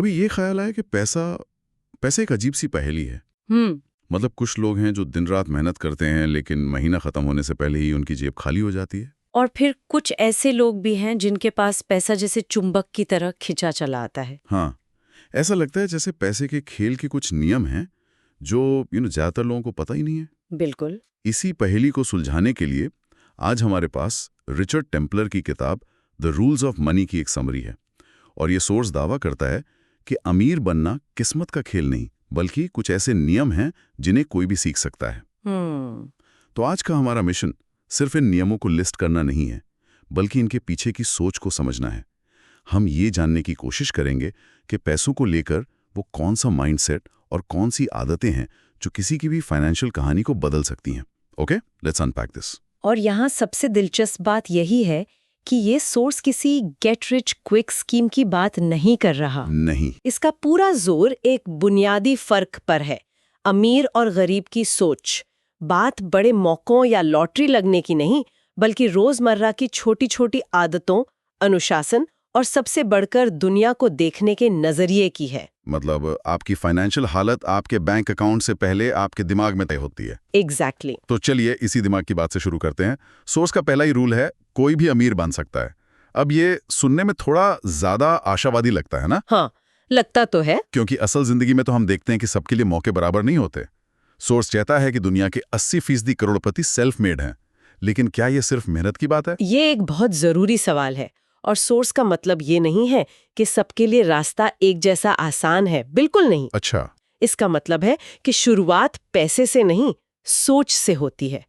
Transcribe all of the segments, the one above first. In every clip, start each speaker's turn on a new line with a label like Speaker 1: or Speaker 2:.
Speaker 1: कभी ये ख्याल आया कि पैसे एक अजीब सी पहेली है। मतलब कुछ लोग हैं जो दिन रात मेहनत करते हैं लेकिन महीना खत्म होने से पहले ही उनकी जेब खाली हो जाती है।
Speaker 2: और फिर कुछ ऐसे लोग भी हैं जिनके पास पैसा जैसे चुंबक की तरह खिंचा चला आता है।
Speaker 1: हाँ, ऐसा लगता है जैसे पैसे के खेल के कुछ नियम हैं जो ज्यादातर लोगों को पता ही नहीं है।
Speaker 2: बिल्कुल।
Speaker 1: इसी पहेली को सुलझाने के लिए आज हमारे पास रिचर्ड टेम्पलर की किताब द रूल्स ऑफ मनी की एक समरी है। और ये सोर्स दावा करता है कि अमीर बनना किस्मत का खेल नहीं बल्कि कुछ ऐसे नियम हैं जिन्हें कोई भी सीख सकता है। तो आज का हमारा मिशन सिर्फ इन नियमों को लिस्ट करना नहीं है बल्कि इनके पीछे की सोच को समझना है। हम ये जानने की कोशिश करेंगे कि पैसों को लेकर वो कौन सा माइंडसेट और कौन सी आदतें हैं जो किसी की भी फाइनेंशियल कहानी को बदल सकती हैं। Okay, let's unpack this.
Speaker 2: और यहाँ सबसे दिलचस्प बात यही है कि ये सोर्स किसी गेट रिच क्विक स्कीम की बात नहीं कर रहा।
Speaker 1: नहीं,
Speaker 2: इसका पूरा जोर एक बुनियादी फर्क पर है, अमीर और गरीब की सोच। बात बड़े मौकों या लॉटरी लगने की नहीं बल्कि रोजमर्रा की छोटी छोटी आदतों, अनुशासन और सबसे बढ़कर दुनिया को देखने के नजरिए की है।
Speaker 1: मतलब आपकी फाइनेंशियल हालत आपके बैंक अकाउंट से पहले आपके दिमाग में तय होती है।
Speaker 2: एग्जैक्टली।
Speaker 1: तो चलिए इसी दिमाग की बात से शुरू करते हैं। सोर्स का पहला ही रूल है, कोई भी अमीर बन सकता है। अब ये सुनने में थोड़ा ज्यादा आशावादी लगता है ना?
Speaker 2: हाँ, लगता तो है।
Speaker 1: क्योंकि असल जिंदगी में तो हम देखते हैं कि सबके लिए मौके बराबर नहीं होते। सोर्स कहता है कि दुनिया के 80% करोड़पति सेल्फ मेड हैं। लेकिन क्या ये सिर्फ मेहनत की बात है?
Speaker 2: ये एक बहुत जरूरी सवाल है। और सोर्स का मतलब ये नहीं है कि सबके लिए रास्ता एक जैसा आसान है, बिल्कुल नहीं।
Speaker 1: अच्छा।
Speaker 2: इसका मतलब है कि शुरुआत पैसे से नहीं, सोच से होती है।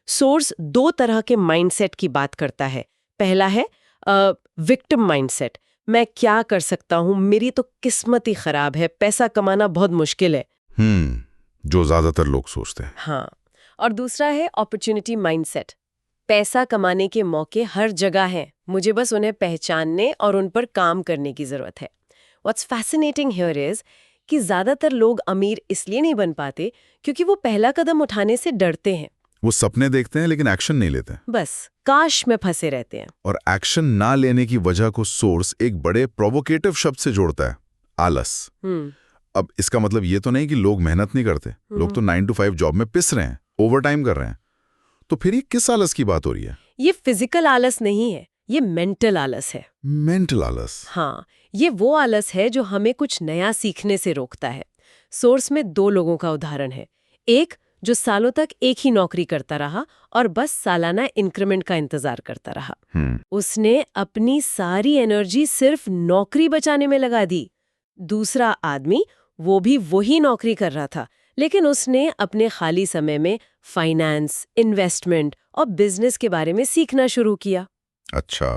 Speaker 2: सोर्स दो तरह के माइंडसेट की बात करता है। पहला है विक्टिम माइंडसेट। मैं क्या कर सकता हूँ, मेरी तो किस्मत ही खराब है, पैसा कमाना बहुत मुश्किल है।
Speaker 1: जो ज्यादातर लोग सोचते हैं।
Speaker 2: हाँ। और दूसरा है अपॉर्चुनिटी माइंडसेट। पैसा कमाने के मौके हर जगह हैं, मुझे बस उन्हें पहचानने और उन पर काम करने की जरूरत है। व्हाट्स फैसिनेटिंग हियर इज कि ज्यादातर लोग अमीर इसलिए नहीं बन पाते क्योंकि वो पहला कदम उठाने से डरते हैं।
Speaker 1: वो सपने देखते हैं लेकिन एक्शन नहीं लेते,
Speaker 2: बस काश में फंसे रहते हैं।
Speaker 1: और एक्शन ना लेने की वजह को सोर्स एक बड़े प्रोवोकेटिव शब्द से जोड़ता है, आलस। अब इसका मतलब ये तो नहीं कि लोग मेहनत नहीं करते। लोग तो 9 to 5 जॉब में पिस रहे हैं, ओवर टाइम कर रहे हैं। तो फिर ये किस आलस की बात हो रही है?
Speaker 2: ये फिजिकल आलस नहीं है, ये मेंटल आलस है।
Speaker 1: मेंटल आलस?
Speaker 2: हाँ, ये वो आलस है जो हमें कुछ नया सीखने से रोकता है। सोर्स में दो लोगों का उदाहरण है। एक जो सालों तक एक ही नौकरी करता रहा और बस सालाना इंक्रीमेंट का इंतजार करता रहा। उसने अपनी सारी एनर्जी सिर्फ नौकरी बचाने में लगा दी। दूसरा आदमी, वो भी वही नौकरी कर रहा था लेकिन उसने अपने खाली समय में फाइनेंस, इन्वेस्टमेंट और बिजनेस के बारे में सीखना शुरू किया।
Speaker 1: अच्छा।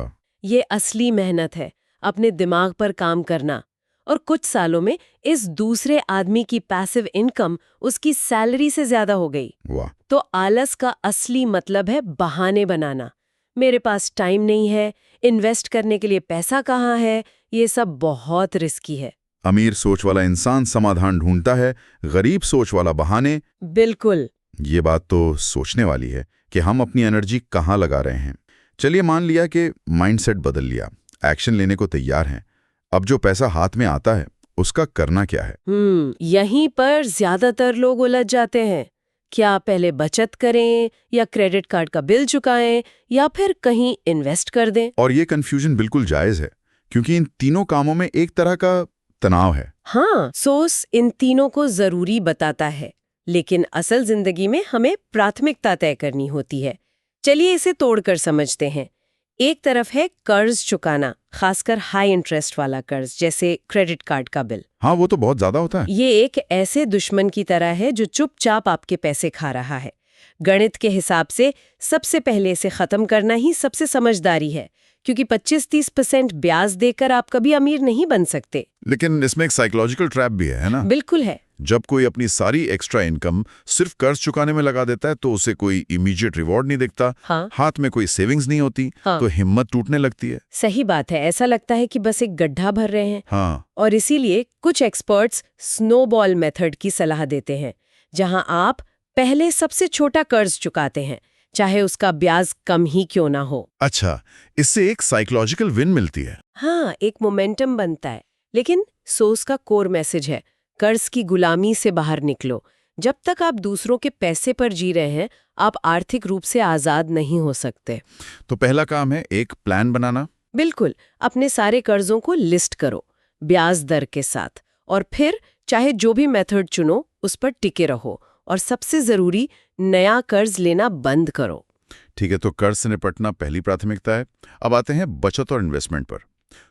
Speaker 2: ये असली मेहनत है, अपने दिमाग पर काम करना। और कुछ सालों में इस दूसरे आदमी की पैसिव इनकम उसकी सैलरी से ज्यादा हो गई।
Speaker 1: वाह।
Speaker 2: तो आलस का असली मतलब है बहाने बनाना। मेरे पास टाइम नहीं है, इन्वेस्ट करने के लिए पैसा कहाँ है, ये सब बहुत रिस्की है।
Speaker 1: अमीर सोच वाला इंसान समाधान ढूंढता है, गरीब सोच वाला बहाने।
Speaker 2: बिल्कुल।
Speaker 1: ये बात तो सोचने वाली है कि हम अपनी एनर्जी कहाँ लगा रहे हैं। चलिए मान लिया कि माइंडसेट बदल लिया, एक्शन लेने को तैयार हैं। अब जो पैसा हाथ में आता है उसका करना क्या है?
Speaker 2: यहीं पर ज्यादातर लोग उलझ जाते हैं। क्या पहले बचत करें या क्रेडिट कार्ड का बिल चुकाएं या फिर कहीं इन्वेस्ट कर दें?
Speaker 1: और ये कंफ्यूजन बिल्कुल जायज है क्योंकि इन तीनों कामों में एक तरह का तनाव है।
Speaker 2: हाँ, सोर्स इन तीनों को जरूरी बताता है लेकिन असल जिंदगी में हमें प्राथमिकता तय करनी होती है। चलिए इसे तोड़कर समझते हैं। एक तरफ है कर्ज चुकाना, खासकर हाई इंटरेस्ट वाला कर्ज जैसे क्रेडिट कार्ड का बिल।
Speaker 1: हाँ, वो तो बहुत ज्यादा होता है।
Speaker 2: ये एक ऐसे दुश्मन की तरह है जो चुपचाप आपके पैसे खा रहा है। गणित के हिसाब से सबसे पहले इसे खत्म करना ही सबसे समझदारी है क्योंकि 25-30% ब्याज देकर आप कभी अमीर नहीं बन सकते।
Speaker 1: लेकिन इसमें एक साइकोलॉजिकल ट्रैप भी है ना?
Speaker 2: बिल्कुल है।
Speaker 1: जब कोई अपनी सारी एक्स्ट्रा इनकम सिर्फ कर्ज चुकाने में लगा देता है तो उसे कोई इमीडिएट रिवॉर्ड नहीं दिखता।
Speaker 2: हाँ।
Speaker 1: हाथ में कोई सेविंग्स नहीं होती।
Speaker 2: हाँ।
Speaker 1: तो हिम्मत टूटने लगती है।
Speaker 2: सही बात है, ऐसा लगता है कि बस एक गड्ढा भर रहे हैं।
Speaker 1: हाँ।
Speaker 2: और इसीलिए कुछ एक्सपर्ट्स स्नोबॉल मेथड की सलाह देते हैं, जहां आप पहले सबसे छोटा कर्ज चुकाते हैं, चाहे उसका ब्याज कम ही क्यों ना हो।
Speaker 1: अच्छा, इससे एक साइकोलॉजिकल विन मिलती है।
Speaker 2: हाँ, एक मोमेंटम बनता है। लेकिन सोर्स का कोर मैसेज है, कर्ज की गुलामी से बाहर निकलो। जब तक आप दूसरों के पैसे पर जी रहे हैं, आप आर्थिक रूप से आजाद नहीं हो सकते।
Speaker 1: तो पहला काम है एक प्लान बनाना।
Speaker 2: बिल्कुल, अपने सारे कर्जों को लिस्ट करो, ब्याज दर के साथ, और फिर चाहे जो भी मेथड चुनो उस पर टिके रहो, और सबसे जरूरी, नया कर्ज लेना बंद करो।
Speaker 1: ठीक है, तो कर्ज से निपटना पहली प्राथमिकता है। अब आते हैं बचत और इन्वेस्टमेंट पर।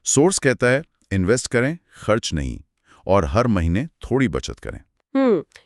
Speaker 1: सोर्स कहता है इन्वेस्ट करें, खर्च नहीं, और हर महीने थोड़ी बचत करें।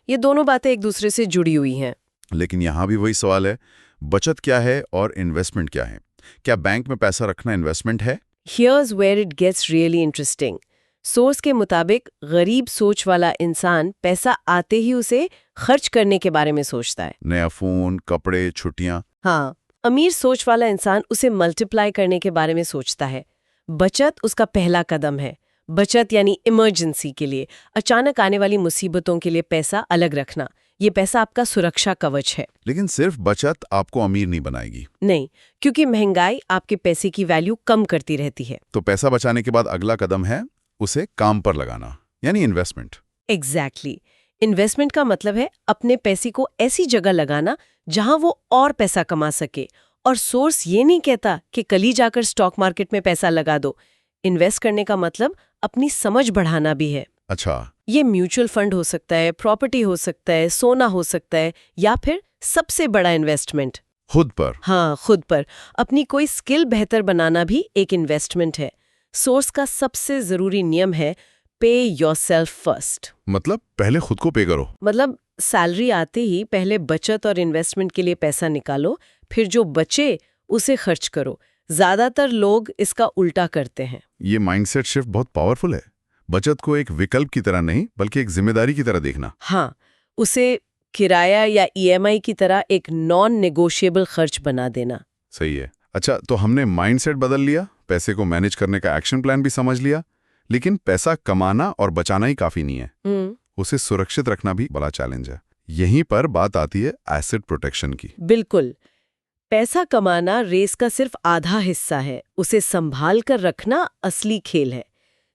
Speaker 2: ये दोनों बातें एक दूसरे से जुड़ी हुई हैं।
Speaker 1: लेकिन यहाँ भी वही सवाल है, बचत क्या है और इन्वेस्टमेंट क्या है? क्या बैंक में पैसा रखना इन्वेस्टमेंट है?
Speaker 2: Here's where it gets really interesting. Source के मुताबिक गरीब सोच वाला इंसान पैसा आते ही उसे खर्च करने के बारे में सोचता है।
Speaker 1: नया फोन, कपड़े, छुट्टियां।
Speaker 2: हाँ, अमीर सोच वाला इंसान उसे मल्टीप्लाई करने के बारे में सोचता है। बचत उसका पहला कदम है। बचत यानी इमरजेंसी के लिए, अचानक आने वाली मुसीबतों के लिए पैसा अलग रखना। ये पैसा आपका सुरक्षा कवच है।
Speaker 1: लेकिन सिर्फ बचत आपको अमीर नहीं बनाएगी।
Speaker 2: नहीं, क्योंकि महंगाई आपके पैसे की वैल्यू कम करती रहती है।
Speaker 1: तो पैसा बचाने के बाद अगला कदम है उसे काम पर लगाना, यानी इन्वेस्टमेंट।
Speaker 2: एग्जैक्टली। इन्वेस्टमेंट का मतलब है अपने पैसे को ऐसी जगह लगाना जहां वो और पैसा कमा सके। और सोर्स ये नहीं कहता कि कल ही जाकर स्टॉक मार्केट में पैसा लगा दो। इन्वेस्ट करने का मतलब अपनी समझ बढ़ाना भी है।
Speaker 1: अच्छा,
Speaker 2: ये म्यूचुअल फंड हो सकता है, प्रॉपर्टी हो सकता है, सोना हो सकता है, या फिर सबसे बड़ा इन्वेस्टमेंट,
Speaker 1: खुद पर।
Speaker 2: हाँ, खुद पर। अपनी कोई स्किल बेहतर बनाना भी एक इन्वेस्टमेंट है। सोर्स का सबसे जरूरी नियम है पे योरसेल्फ फर्स्ट।
Speaker 1: मतलब पहले खुद को पे करो।
Speaker 2: मतलब सैलरी आते ही पहले बचत और इन्वेस्टमेंट के लिए पैसा निकालो, फिर जो बचे उसे खर्च करो। ज्यादातर लोग इसका उल्टा करते हैं।
Speaker 1: ये माइंडसेट शिफ्ट बहुत पावरफुल है। बचत को एक विकल्प की तरह नहीं, बल्कि एक जिम्मेदारी की तरह देखना।
Speaker 2: हाँ, उसे किराया या ईएमआई की तरह एक नॉन नेगोशिएबल खर्च बना देना।
Speaker 1: सही है। अच्छा, तो हमने माइंडसेट बदल लिया, पैसे को मैनेज करने का एक्शन प्लान भी समझ लिया, लेकिन पैसा कमाना और बचाना ही काफी नहीं है। उसे सुरक्षित रखना भी बड़ा चैलेंज है। यहीं पर बात आती है एसेट प्रोटेक्शन की।
Speaker 2: बिल्कुल। पैसा कमाना रेस का सिर्फ आधा हिस्सा है, उसे संभाल कर रखना असली खेल है।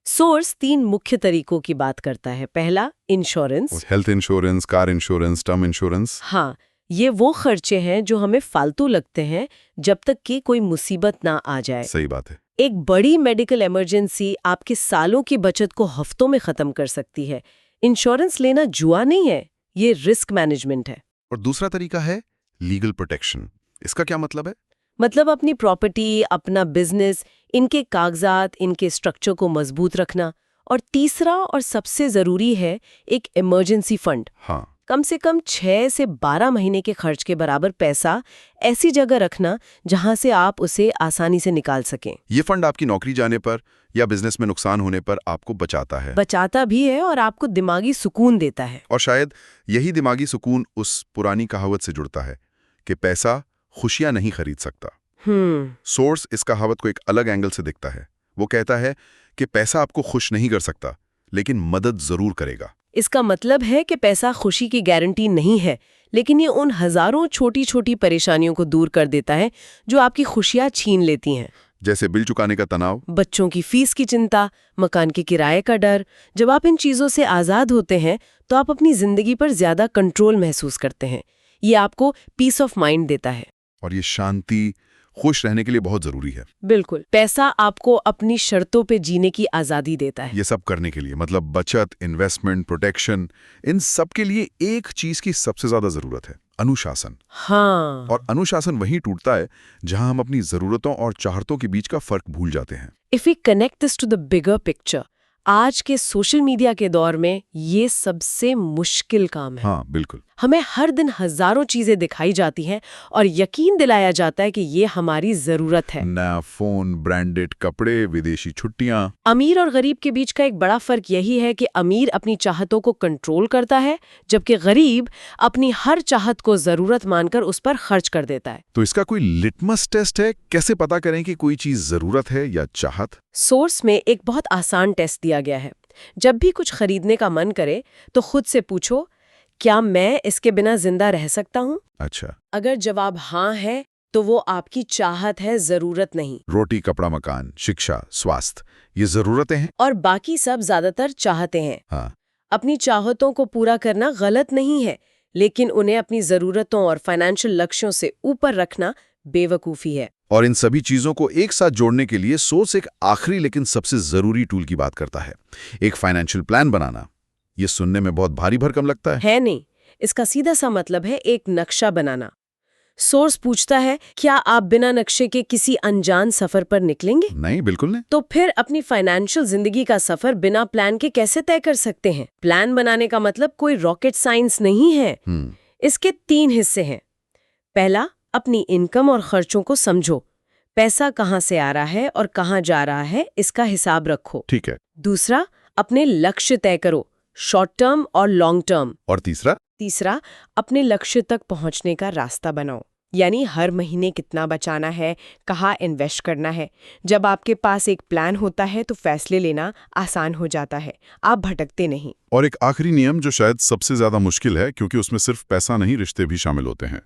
Speaker 2: सोर्स 3 मुख्य तरीकों की बात करता है। पहला, insurance.
Speaker 1: Health insurance, car insurance, term insurance.
Speaker 2: हाँ, ये वो खर्चे हैं जो हमें फालतू लगते हैं जब तक कि कोई मुसीबत ना आ जाए।
Speaker 1: सही बात है।
Speaker 2: एक बड़ी मेडिकल इमरजेंसी आपके सालों की बचत को हफ्तों में खत्म कर सकती है। इंश्योरेंस लेना जुआ नहीं है, ये रिस्क मैनेजमेंट है।
Speaker 1: और दूसरा तरीका है लीगल प्रोटेक्शन। इसका क्या मतलब है?
Speaker 2: मतलब अपनी प्रॉपर्टी, अपना बिजनेस, इनके कागजात, इनके स्ट्रक्चर को मजबूत रखना। और तीसरा और सबसे जरूरी है एक इमरजेंसी फंड।
Speaker 1: हाँ,
Speaker 2: कम से कम 6 से 12 महीने के खर्च के बराबर पैसा ऐसी जगह रखना जहां से आप उसे आसानी से निकाल सकें।
Speaker 1: ये फंड आपकी नौकरी जाने पर या बिजनेस में नुकसान होने पर आपको
Speaker 2: बचाता भी है और आपको दिमागी सुकून देता है।
Speaker 1: और शायद यही दिमागी सुकून उस पुरानी कहावत से जुड़ता है कि पैसा खुशियां नहीं खरीद सकता। सोर्स इस कहावत को एक अलग एंगल से देखता है। वो कहता है कि पैसा आपको खुश नहीं कर सकता, लेकिन मदद जरूर करेगा।
Speaker 2: इसका मतलब है कि पैसा खुशी की गारंटी नहीं है, लेकिन ये उन हजारों छोटी छोटी परेशानियों को दूर कर देता है जो आपकी खुशियां छीन लेती हैं।
Speaker 1: जैसे बिल चुकाने का तनाव,
Speaker 2: बच्चों की फीस की चिंता, मकान के किराए का डर। जब आप इन चीजों से आजाद होते हैं तो आप अपनी जिंदगी पर ज्यादा कंट्रोल महसूस करते हैं। ये आपको पीस ऑफ माइंड देता है।
Speaker 1: और ये शांति खुश रहने के लिए बहुत जरूरी है।
Speaker 2: बिल्कुल, पैसा आपको अपनी शर्तों पे जीने की आजादी देता है।
Speaker 1: ये सब करने के लिए, मतलब बचत, इन्वेस्टमेंट, प्रोटेक्शन, इन सब के लिए एक चीज की सबसे ज्यादा जरूरत है, अनुशासन।
Speaker 2: हाँ,
Speaker 1: और अनुशासन वहीं टूटता है जहां हम अपनी जरूरतों और चाहतों के बीच का फर्क भूल जाते हैं।
Speaker 2: If we connect this to the bigger picture, आज के सोशल मीडिया के दौर में ये सबसे मुश्किल काम है।
Speaker 1: हाँ, बिल्कुल।
Speaker 2: हमें हर दिन हजारों चीजें दिखाई जाती हैं और यकीन दिलाया जाता है कि ये हमारी जरूरत है।
Speaker 1: नया फोन, ब्रांडेड कपड़े, विदेशी छुट्टियां।
Speaker 2: अमीर और गरीब के बीच का एक बड़ा फर्क यही है कि अमीर अपनी चाहतों को कंट्रोल करता है, जबकि गरीब अपनी हर चाहत को जरूरत मानकर उस पर खर्च कर देता है।
Speaker 1: तो इसका कोई लिटमस टेस्ट है? कैसे पता करें कि कोई चीज जरूरत है या चाहत?
Speaker 2: सोर्स में एक बहुत आसान टेस्ट दिया गया है। जब भी कुछ खरीदने का मन करे तो खुद से पूछो, क्या मैं इसके बिना जिंदा रह सकता हूँ?
Speaker 1: अच्छा।
Speaker 2: अगर जवाब हाँ है तो वो आपकी चाहत है, जरूरत नहीं।
Speaker 1: रोटी, कपड़ा, मकान, शिक्षा, स्वास्थ्य, ये जरूरतें हैं।
Speaker 2: और बाकी सब ज्यादातर चाहते हैं।
Speaker 1: हाँ,
Speaker 2: अपनी चाहतों को पूरा करना गलत नहीं है, लेकिन उन्हें अपनी जरूरतों और फाइनेंशियल लक्ष्यों से ऊपर रखना बेवकूफी है।
Speaker 1: और इन सभी चीजों को एक साथ जोड़ने के लिए सोर्स एक आखिरी लेकिन सबसे जरूरी टूल की बात करता है, एक फाइनेंशियल प्लान बनाना। ये सुनने में बहुत भारी भरकम लगता है।
Speaker 2: नहीं, इसका सीधा सा मतलब है एक नक्शा बनाना। सोर्स पूछता है, क्या आप बिना नक्शे के किसी अनजान सफर पर निकलेंगे?
Speaker 1: नहीं, बिल्कुल नहीं।
Speaker 2: तो फिर अपनी फाइनेंशियल जिंदगी का सफर बिना प्लान के कैसे तय कर सकते हैं? प्लान बनाने का मतलब कोई रॉकेट साइंस नहीं है। इसके 3 हिस्से हैं। पहला, अपनी इनकम और खर्चों को समझो। पैसा कहाँ से आ रहा है और कहाँ जा रहा है, इसका हिसाब रखो।
Speaker 1: ठीक है।
Speaker 2: दूसरा, अपने लक्ष्य तय करो, शॉर्ट टर्म और लॉन्ग टर्म।
Speaker 1: और तीसरा,
Speaker 2: अपने लक्ष्य तक पहुंचने का रास्ता बनाओ, यानी हर महीने कितना बचाना है, कहाँ इन्वेस्ट करना है। जब आपके पास एक प्लान होता है तो फैसले लेना आसान हो जाता है, आप भटकते नहीं।
Speaker 1: और एक आखिरी नियम जो शायद सबसे ज्यादा मुश्किल है, क्योंकि उसमें सिर्फ पैसा नहीं, रिश्ते भी शामिल होते हैं।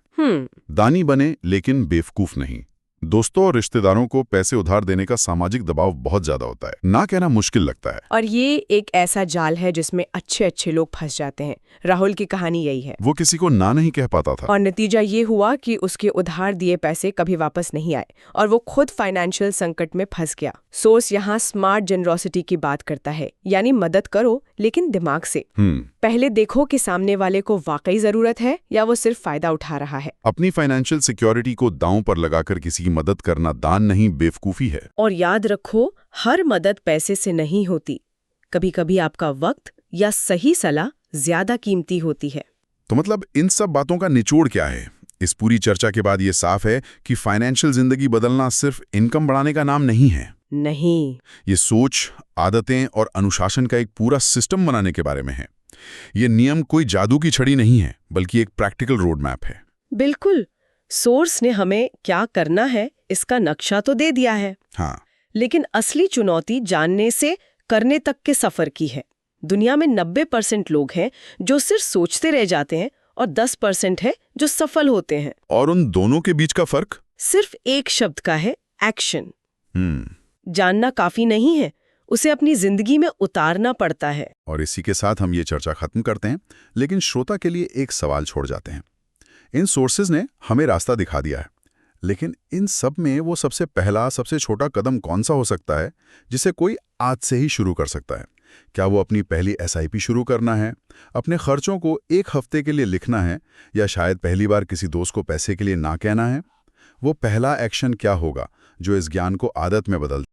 Speaker 1: दानी बने लेकिन बेवकूफ नहीं। दोस्तों और रिश्तेदारों को पैसे उधार देने का सामाजिक दबाव बहुत ज्यादा होता है, ना कहना मुश्किल लगता है।
Speaker 2: और ये एक ऐसा जाल है जिसमें अच्छे लोग फंस जाते हैं। राहुल की कहानी यही है।
Speaker 1: वो किसी को ना नहीं कह पाता था,
Speaker 2: और नतीजा ये हुआ कि उसके उधार दिए पैसे कभी वापस नहीं आए और वो खुद फाइनेंशियल संकट में फंस गया। सोर्स यहाँ स्मार्ट जेनरोसिटी की बात करता है, यानी मदद करो लेकिन दिमाग से। पहले देखो कि सामने वाले को वाकई जरूरत है या वो सिर्फ फायदा उठा रहा है।
Speaker 1: अपनी फाइनेंशियल सिक्योरिटी को दांव पर लगाकर किसी की मदद करना दान नहीं, बेवकूफी है।
Speaker 2: और याद रखो, हर मदद पैसे से नहीं होती। कभी कभी आपका वक्त या सही सलाह ज्यादा कीमती होती है।
Speaker 1: तो मतलब इन सब बातों का निचोड़ क्या है? इस पूरी चर्चा के बाद ये साफ है कि फाइनेंशियल जिंदगी बदलना सिर्फ इनकम बढ़ाने का नाम नहीं है।
Speaker 2: नहीं,
Speaker 1: ये सोच, आदतें और अनुशासन का एक पूरा सिस्टम बनाने के बारे में है। ये नियम कोई जादू की छड़ी नहीं है, बल्कि एक प्रैक्टिकल रोड मैप है।
Speaker 2: बिल्कुल। सोर्स ने हमें क्या करना है इसका नक्शा तो दे दिया है।
Speaker 1: हाँ,
Speaker 2: लेकिन असली चुनौती जानने से करने तक के सफर की है। दुनिया में 90% लोग हैं जो सिर्फ सोचते रह जाते हैं और 10% है जो सफल होते हैं।
Speaker 1: और उन दोनों के बीच का फर्क
Speaker 2: सिर्फ एक शब्द का है, एक्शन। जानना काफी नहीं है, उसे अपनी जिंदगी में उतारना पड़ता है।
Speaker 1: और इसी के साथ हम ये चर्चा खत्म करते हैं, लेकिन श्रोता के लिए एक सवाल छोड़ जाते हैं। इन सोर्सेज ने हमें रास्ता दिखा दिया है, लेकिन इन सब में वो सबसे पहला, सबसे छोटा कदम कौन सा हो सकता है जिसे कोई आज से ही शुरू कर सकता है? क्या वो अपनी पहली SIP शुरू करना है, अपने खर्चों को 1 हफ्ते के लिए लिखना है, या शायद पहली बार किसी दोस्त को पैसे के लिए ना कहना है? वो पहला एक्शन क्या होगा जो इस ज्ञान को आदत में बदल